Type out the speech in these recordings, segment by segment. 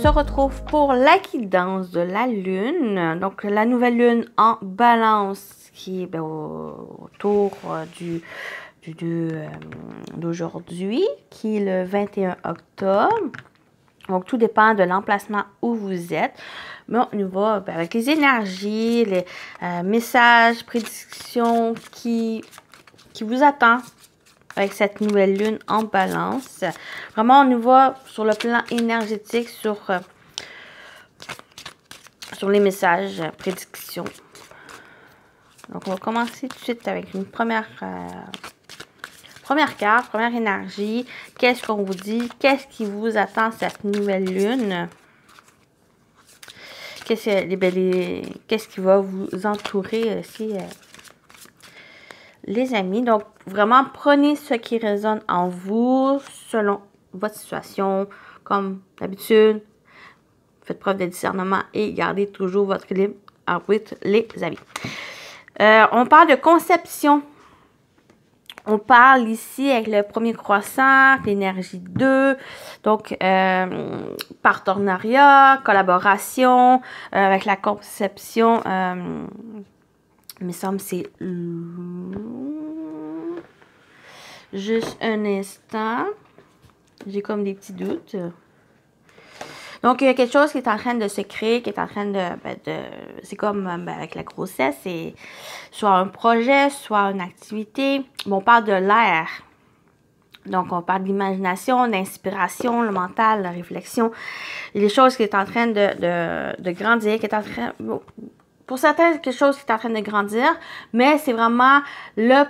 se retrouve pour la guidance de la lune. Donc, la nouvelle lune en balance qui est autour d'aujourd'hui, qui est le 21 octobre. Donc, tout dépend de l'emplacement où vous êtes. Mais on y va avec les énergies, les messages, prédictions qui vous attendent avec cette nouvelle lune en balance. Vraiment, on y va sur le plan énergétique, sur les messages, prédictions. Donc, on va commencer tout de suite avec une première carte, première énergie. Qu'est-ce qu'on vous dit? Qu'est-ce qui vous attend cette nouvelle lune? Qu'est-ce qui va vous entourer aussi, les amis? Donc, vraiment, prenez ce qui résonne en vous, selon votre situation, comme d'habitude. Faites preuve de discernement et gardez toujours votre libre arbitre, les amis. On parle de conception. On parle ici avec le premier croissant, l'énergie 2, donc partenariat, collaboration, avec la conception, il me semble que c'est juste un instant, j'ai comme des petits doutes. Donc, il y a quelque chose qui est en train de se créer, qui est en train c'est comme avec la grossesse, c'est soit un projet, soit une activité. Bon, on parle de l'air. Donc, on parle d'imagination, d'inspiration, le mental, la réflexion. Il y a des choses qui est en train de grandir, qui est en train... Pour certains, c'est quelque chose qui est en train de grandir, mais c'est vraiment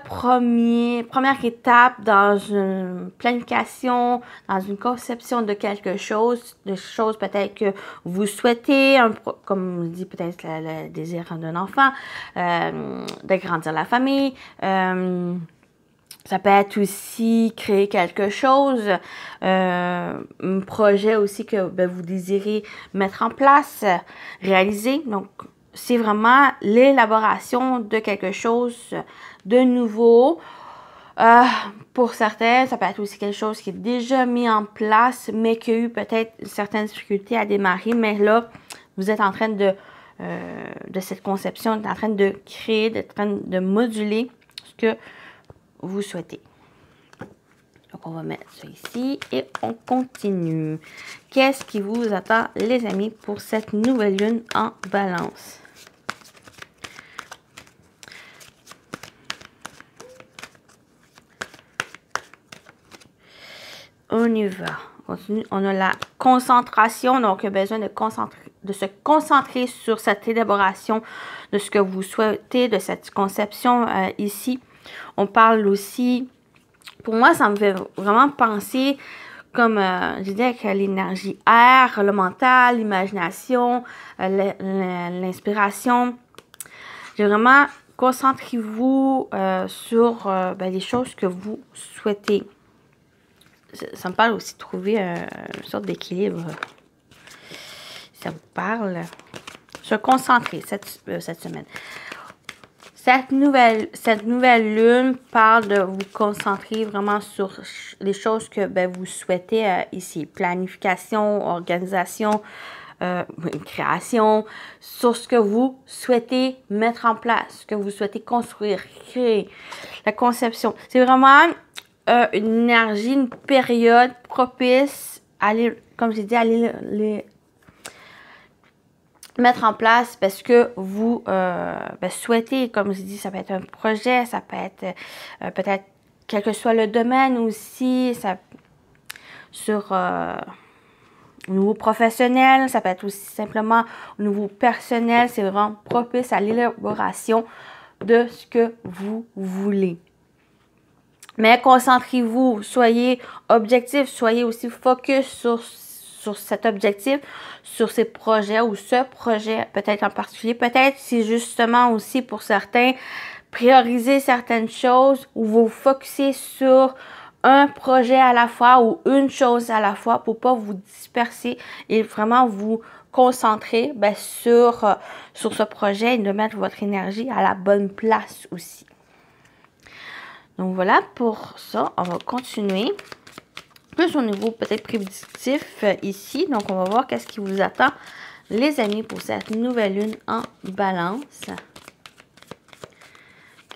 première étape dans une planification, dans une conception de quelque chose, de choses peut-être que vous souhaitez, comme je dis peut-être le désir d'un enfant, d'agrandir la famille. Ça peut être aussi créer quelque chose, un projet aussi que vous désirez mettre en place, réaliser. Donc, c'est vraiment l'élaboration de quelque chose de nouveau. Pour certains, ça peut être aussi quelque chose qui est déjà mis en place, mais qui a eu peut-être certaines difficultés à démarrer. Mais là, vous êtes en train de cette conception, vous êtes en train de créer, d'être en train de moduler ce que vous souhaitez. Donc, on va mettre ça ici et on continue. Qu'est-ce qui vous attend, les amis, pour cette nouvelle lune en balance? On y va. On continue. On a la concentration. Donc, il y a besoin de se concentrer sur cette élaboration de ce que vous souhaitez, de cette conception ici. On parle aussi, pour moi, ça me fait vraiment penser, comme je disais, avec l'énergie air, le mental, l'imagination, l'inspiration. J'ai vraiment, concentrez-vous sur les choses que vous souhaitez. Ça me parle aussi de trouver une sorte d'équilibre. Ça vous parle. Se concentrer cette semaine. Cette nouvelle lune parle de vous concentrer vraiment sur les choses que vous souhaitez ici. Planification, organisation, création, sur ce que vous souhaitez mettre en place, ce que vous souhaitez construire, créer. La conception. C'est vraiment une énergie, une période propice à aller, comme j'ai dit, à les mettre en place parce que vous souhaitez, comme je dis, ça peut être un projet, ça peut être peut-être quel que soit le domaine aussi, sur au niveau professionnel, ça peut être aussi simplement au niveau personnel, c'est vraiment propice à l'élaboration de ce que vous voulez. Mais concentrez-vous, soyez objectif, soyez aussi focus sur cet objectif, sur ces projets ou ce projet peut-être en particulier. Peut-être c'est justement aussi pour certains, prioriser certaines choses ou vous focuser sur un projet à la fois ou une chose à la fois pour pas vous disperser et vraiment vous concentrer sur ce projet et de mettre votre énergie à la bonne place aussi. Donc voilà, pour ça, on va continuer. plus au niveau peut-être prédictif ici. Donc, on va voir qu'est-ce qui vous attend, les amis, pour cette nouvelle lune en balance.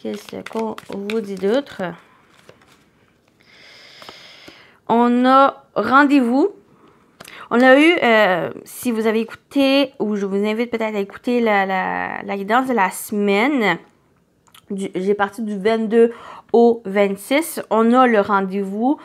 Qu'est-ce qu'on vous dit d'autre? On a rendez-vous. On a eu, si vous avez écouté, ou je vous invite peut-être à écouter la guidance de la semaine, j'ai parti du 22 au 26, on a le rendez-vous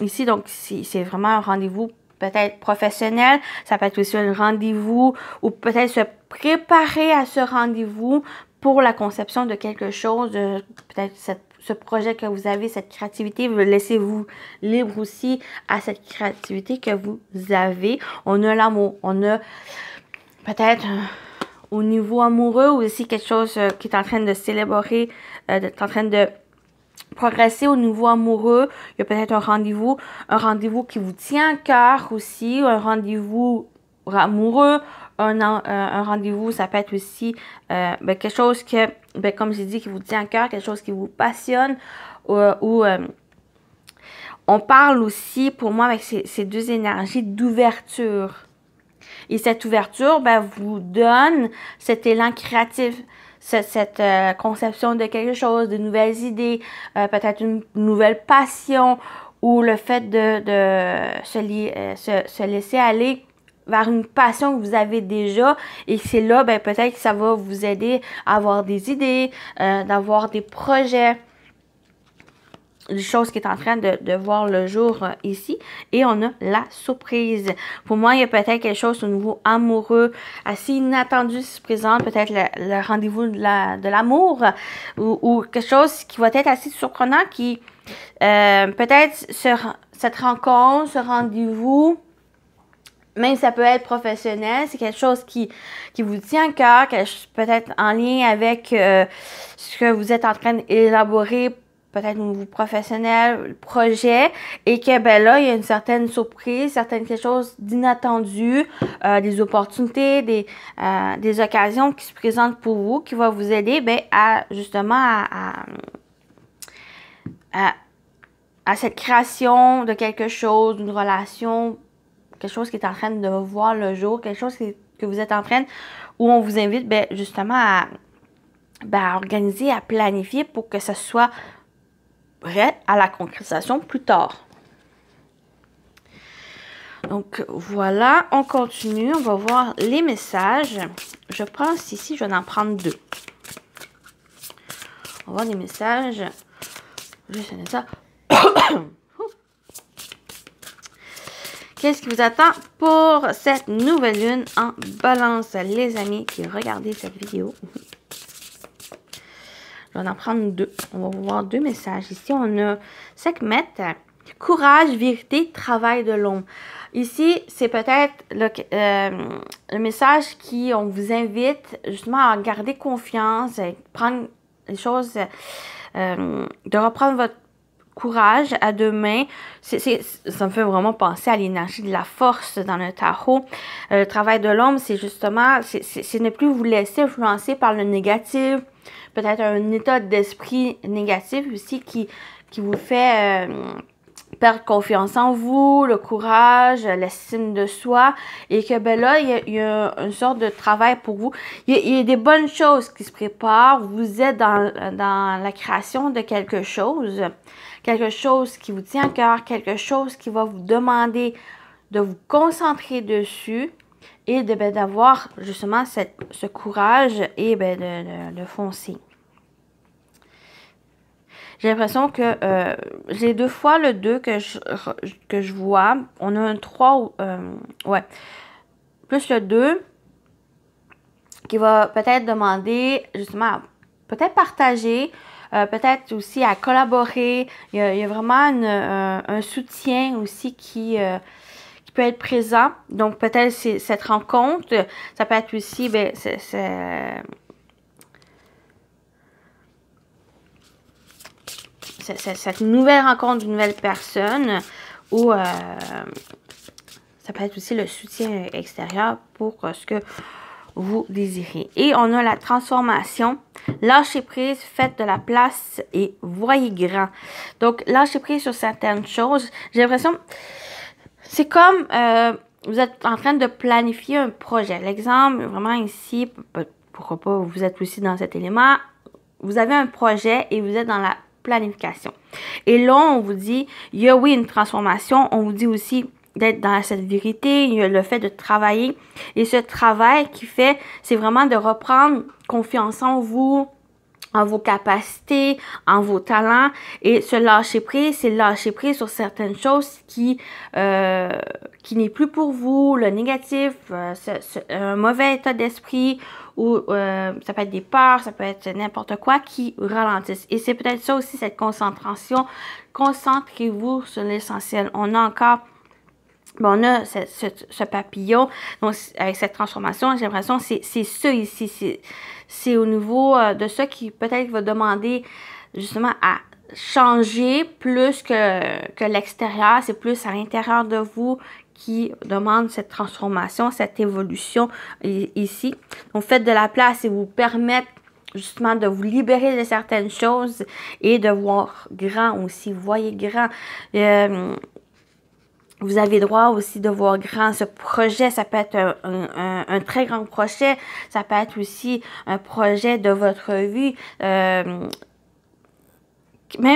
ici, donc c'est vraiment un rendez-vous peut-être professionnel, ça peut être aussi un rendez-vous ou peut-être se préparer à ce rendez-vous pour la conception de quelque chose, peut-être ce projet que vous avez, cette créativité, laissez-vous libre aussi à cette créativité que vous avez. On a l'amour, on a peut-être au niveau amoureux ou aussi quelque chose qui est en train de célébrer, en train de progresser au niveau amoureux. Il y a peut-être un rendez-vous qui vous tient à cœur aussi, un rendez-vous amoureux, un rendez-vous, ça peut être aussi quelque chose que, comme j'ai dit, qui vous tient à cœur, quelque chose qui vous passionne, ou on parle aussi, pour moi, avec ces deux énergies d'ouverture. Et cette ouverture vous donne cet élan créatif, cette conception de quelque chose, de nouvelles idées, peut-être une nouvelle passion ou le fait de se laisser aller vers une passion que vous avez déjà. Et c'est là, peut-être que ça va vous aider à avoir des idées, d'avoir des projets, des choses qui est en train de voir le jour ici. Et on a la surprise. Pour moi, il y a peut-être quelque chose au niveau amoureux assez inattendu qui se présente. Peut-être le rendez-vous de l'amour ou quelque chose qui va être assez surprenant qui peut-être cette rencontre, ce rendez-vous, même ça peut être professionnel, c'est quelque chose qui vous tient à cœur, peut-être en lien avec ce que vous êtes en train d'élaborer, peut-être au niveau professionnel, le projet, et que là, il y a une certaine surprise, quelque chose d'inattendu, des opportunités, des occasions qui se présentent pour vous, qui va vous aider à justement à cette création de quelque chose, d'une relation, quelque chose qui est en train de voir le jour, quelque chose que vous êtes en train, où on vous invite justement à organiser, à planifier pour que ce soit prêt à la concrétisation plus tard. Donc voilà, on continue, on va voir les messages. Je pense ici, je vais en prendre deux. On va voir les messages. Je sais ça. Qu'est-ce qui vous attend pour cette nouvelle lune en balance, les amis qui regardez cette vidéo? Je vais en prendre deux. On va voir deux messages. Ici, on a Sekhmet, courage, vérité, travail de l'ombre. Ici, c'est peut-être le message on vous invite justement à garder confiance, à prendre les choses, de reprendre votre courage à deux mains. Ça me fait vraiment penser à l'énergie de la force dans le tarot. Le travail de l'ombre, c'est justement, c'est ne plus vous laisser influencer par le négatif, peut-être un état d'esprit négatif aussi qui vous fait perdre confiance en vous, le courage, l'estime de soi, et que là, il y a une sorte de travail pour vous. Il y a des bonnes choses qui se préparent. Vous êtes dans la création de quelque chose qui vous tient à cœur, quelque chose qui va vous demander de vous concentrer dessus et d'avoir justement ce courage et de foncer. J'ai l'impression que j'ai deux fois le 2 que je vois. On a un 3, ouais, plus le 2 qui va peut-être demander justement à peut-être partager, peut-être aussi à collaborer. Il y a vraiment un soutien aussi qui peut être présent. Donc peut-être cette rencontre, ça peut être aussi cette nouvelle rencontre d'une nouvelle personne ou ça peut être aussi le soutien extérieur pour ce que vous désirez. Et on a la transformation. Lâchez prise, faites de la place et voyez grand. Donc, lâchez prise sur certaines choses. J'ai l'impression, c'est comme vous êtes en train de planifier un projet. L'exemple, vraiment ici, pourquoi pas, vous êtes aussi dans cet élément. Vous avez un projet et vous êtes dans la planification. Et là, on vous dit, il y a oui une transformation. On vous dit aussi d'être dans cette vérité, il y a le fait de travailler. Et ce travail qui fait, c'est vraiment de reprendre confiance en vous, en vos capacités, en vos talents. Et se lâcher prise, c'est lâcher prise sur certaines choses qui n'est plus pour vous, le négatif, un mauvais état d'esprit, ou ça peut être des peurs, ça peut être n'importe quoi qui ralentissent. Et c'est peut-être ça aussi, cette concentration. Concentrez-vous sur l'essentiel. On a encore... Bon, on a ce papillon, donc avec cette transformation, j'ai l'impression que c'est ça ici, c'est au niveau de ça qui peut-être va demander justement à changer plus que l'extérieur, c'est plus à l'intérieur de vous qui demande cette transformation, cette évolution ici. Donc faites de la place et vous permettre justement de vous libérer de certaines choses et de voir grand aussi, voyez grand. Vous avez droit aussi de voir grand. Ce projet, ça peut être un très grand projet. Ça peut être aussi un projet de votre vie. Même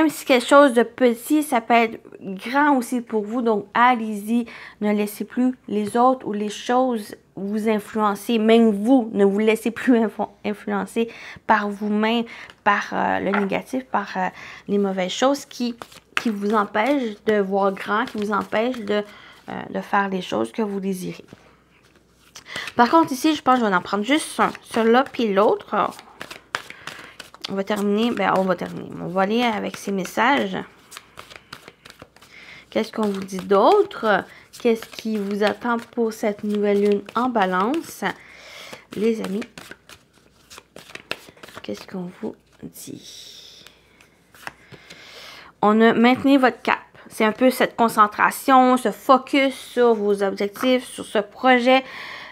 si quelque chose de petit, ça peut être grand aussi pour vous. Donc, allez-y. Ne laissez plus les autres ou les choses vous influencer. Même vous, ne vous laissez plus influencer par vous-même, par le négatif, par les mauvaises choses qui vous empêchent de voir grand, qui vous empêchent de faire les choses que vous désirez. Par contre, ici, je pense que je vais en prendre juste un. Celui-là puis l'autre. On va terminer. On va aller avec ces messages. Qu'est-ce qu'on vous dit d'autre? Qu'est-ce qui vous attend pour cette nouvelle lune en balance? Les amis, qu'est-ce qu'on vous dit? On a maintenu votre cap. C'est un peu cette concentration, ce focus sur vos objectifs, sur ce projet.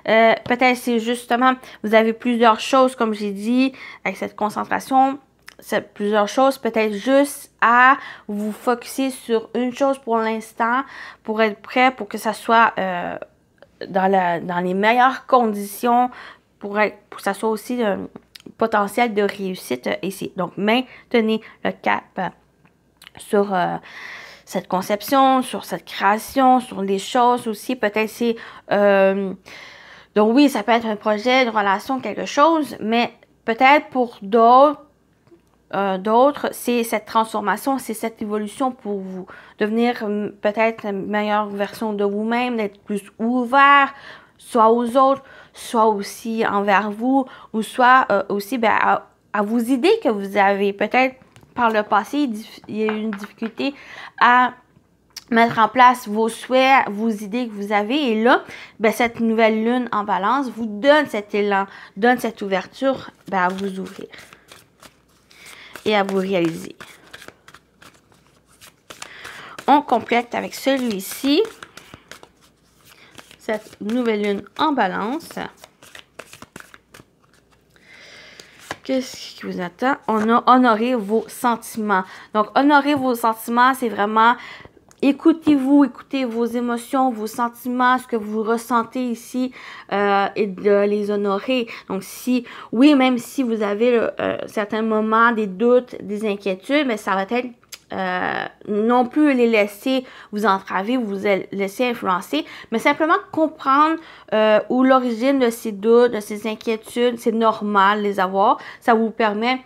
Peut-être c'est justement, vous avez plusieurs choses, comme j'ai dit, avec cette concentration. C'est plusieurs choses, peut-être juste à vous focuser sur une chose pour l'instant, pour être prêt, pour que ça soit dans les meilleures conditions, pour que ça soit aussi potentiel de réussite ici. Donc, maintenez le cap sur cette conception, sur cette création, sur les choses aussi. Peut-être c'est... donc oui, ça peut être un projet, une relation, quelque chose, mais peut-être pour d'autres, c'est cette transformation, c'est cette évolution pour vous. Devenir peut-être une meilleure version de vous-même, d'être plus ouvert, soit aux autres, soit aussi envers vous, ou soit aussi à vos idées que vous avez. Peut-être par le passé, il y a eu une difficulté à mettre en place vos souhaits, vos idées que vous avez. Et là, cette nouvelle lune en balance vous donne cet élan, donne cette ouverture à vous ouvrir et à vous réaliser. On complète avec celui-ci, cette nouvelle lune en balance. Qu'est-ce qui vous attend? On a honoré vos sentiments. Donc, honorer vos sentiments, c'est vraiment écoutez-vous, écoutez vos émotions, vos sentiments, ce que vous ressentez ici et de les honorer. Donc, oui, même si vous avez certains moments, des doutes, des inquiétudes, mais ça va être non plus les laisser vous entraver, vous laisser influencer, mais simplement comprendre où l'origine de ces doutes, de ces inquiétudes, c'est normal de les avoir. Ça vous permet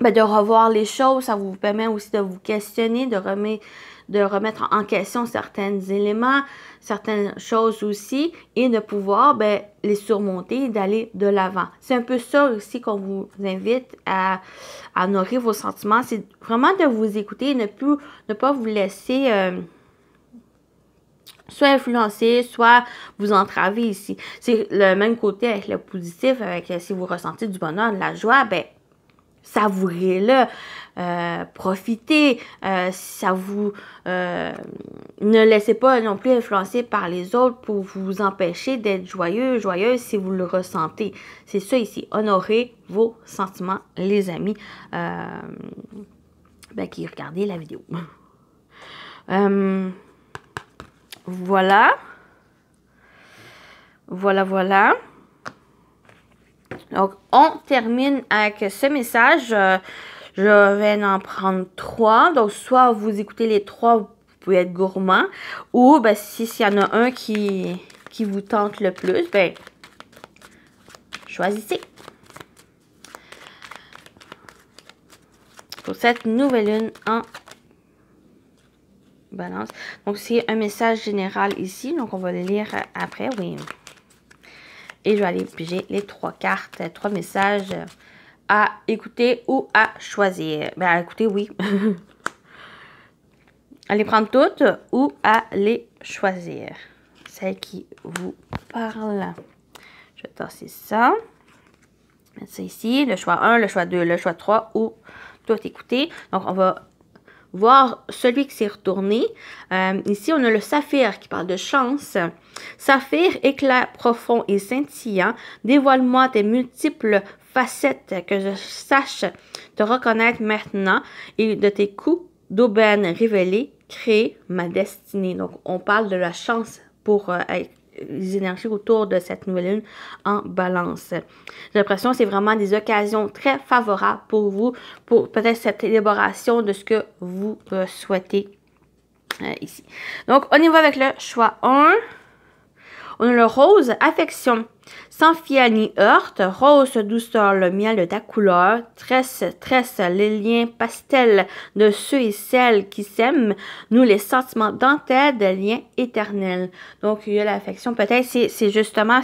de revoir les choses, ça vous permet aussi de vous questionner, de remettre en question certains éléments, certaines choses aussi, et de pouvoir les surmonter et d'aller de l'avant. C'est un peu ça aussi qu'on vous invite à honorer vos sentiments. C'est vraiment de vous écouter et ne pas vous laisser soit influencer, soit vous entraver ici. C'est le même côté avec le positif, avec si vous ressentez du bonheur, de la joie, Savourez-le, profitez, ça vous... ne laissez pas non plus influencer par les autres pour vous empêcher d'être joyeux, joyeuse si vous le ressentez. C'est ça ici, honorez vos sentiments, les amis, qui regardez la vidéo. Voilà. Voilà. Donc, on termine avec ce message. Je vais en prendre 3. Donc, soit vous écoutez les 3, vous pouvez être gourmand. Ou, s'il y en a un qui vous tente le plus, choisissez. Pour cette nouvelle lune en balance. Donc, c'est un message général ici. Donc, on va le lire après. Oui. Et je vais aller piger les 3 cartes, 3 messages à écouter ou à choisir. À écouter, oui. À les prendre toutes ou à les choisir. Celle qui vous parle. Je vais tasser ça. Mettre ça ici. Le choix 1, le choix 2, le choix 3 ou tout écouter. Donc, on va voir celui qui s'est retourné. Ici, on a le saphir qui parle de chance. Saphir, éclat profond et scintillant, dévoile-moi tes multiples facettes, que je sache te reconnaître maintenant, et de tes coups d'aubaine révélés, créer ma destinée. Donc, on parle de la chance pour les énergies autour de cette nouvelle lune en balance. J'ai l'impression que c'est vraiment des occasions très favorables pour vous, pour peut-être cette élaboration de ce que vous souhaitez ici. Donc, on y va avec le choix 1. On a le rose, affection, sans fiel ni heurte, rose, douceur, le miel de ta couleur, tresse les liens pastels de ceux et celles qui s'aiment, nous les sentiments dentelles de liens éternels. Donc, il y a l'affection, peut-être c'est justement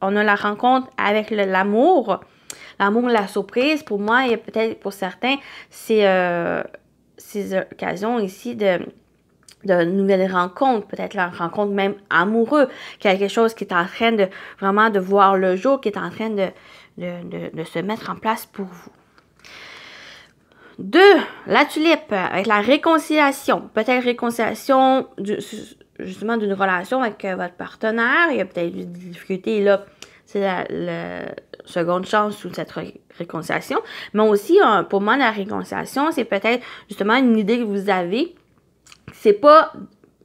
on a la rencontre avec l'amour, la surprise. Pour moi, et peut-être pour certains, c'est ces occasions ici de nouvelles rencontres, peut-être la rencontre même amoureuse, quelque chose qui est en train de vraiment de voir le jour, qui est en train de se mettre en place pour vous. 2, la tulipe, avec la réconciliation, peut-être réconciliation justement d'une relation avec votre partenaire, il y a peut-être des difficultés là, c'est la seconde chance sous cette réconciliation, mais aussi pour moi la réconciliation, c'est peut-être justement une idée que vous avez. C'est pas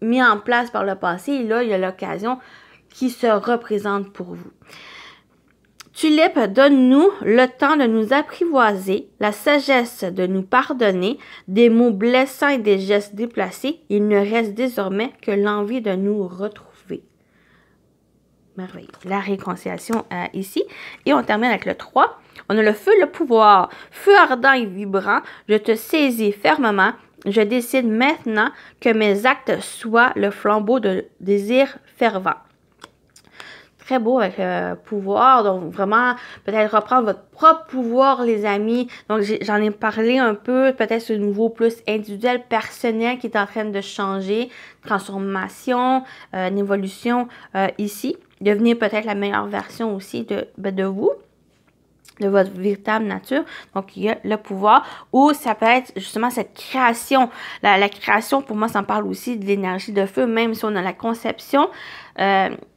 mis en place par le passé. Et là, il y a l'occasion qui se représente pour vous. Tulipe, donne-nous le temps de nous apprivoiser, la sagesse de nous pardonner, des mots blessants et des gestes déplacés. Il ne reste désormais que l'envie de nous retrouver. Merveilleux. La réconciliation ici. Et on termine avec le 3. On a le feu, le pouvoir. Feu ardent et vibrant, je te saisis fermement. Je décide maintenant que mes actes soient le flambeau de désir fervent. Très beau avec pouvoir, donc vraiment peut-être reprendre votre propre pouvoir les amis. Donc j'en ai parlé un peu, peut-être ce niveau plus individuel, personnel qui est en train de changer, transformation, une évolution ici. Devenir peut-être la meilleure version aussi de vous, de votre véritable nature. Donc, il y a le pouvoir ou ça peut être justement cette création. La création, pour moi, ça me parle aussi de l'énergie de feu, même si on a la conception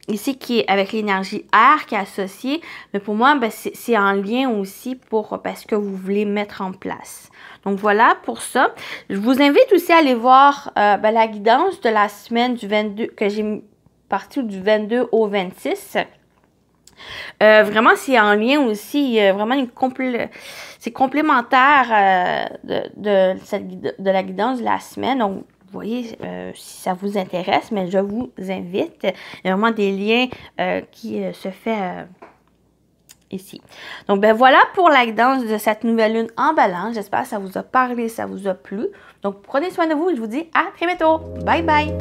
ici qui est avec l'énergie air qui est associée. Mais pour moi, c'est en lien aussi parce que vous voulez mettre en place. Donc, voilà pour ça. Je vous invite aussi à aller voir la guidance de la semaine du 22, que j'ai partie du 22 au 26. Vraiment, c'est en lien aussi, vraiment c'est complémentaire de la guidance de la semaine. Donc, vous voyez, si ça vous intéresse, mais je vous invite. Il y a vraiment des liens qui se fait ici. Donc, voilà pour la guidance de cette nouvelle lune en balance. J'espère que ça vous a parlé, ça vous a plu. Donc, prenez soin de vous et je vous dis à très bientôt. Bye bye!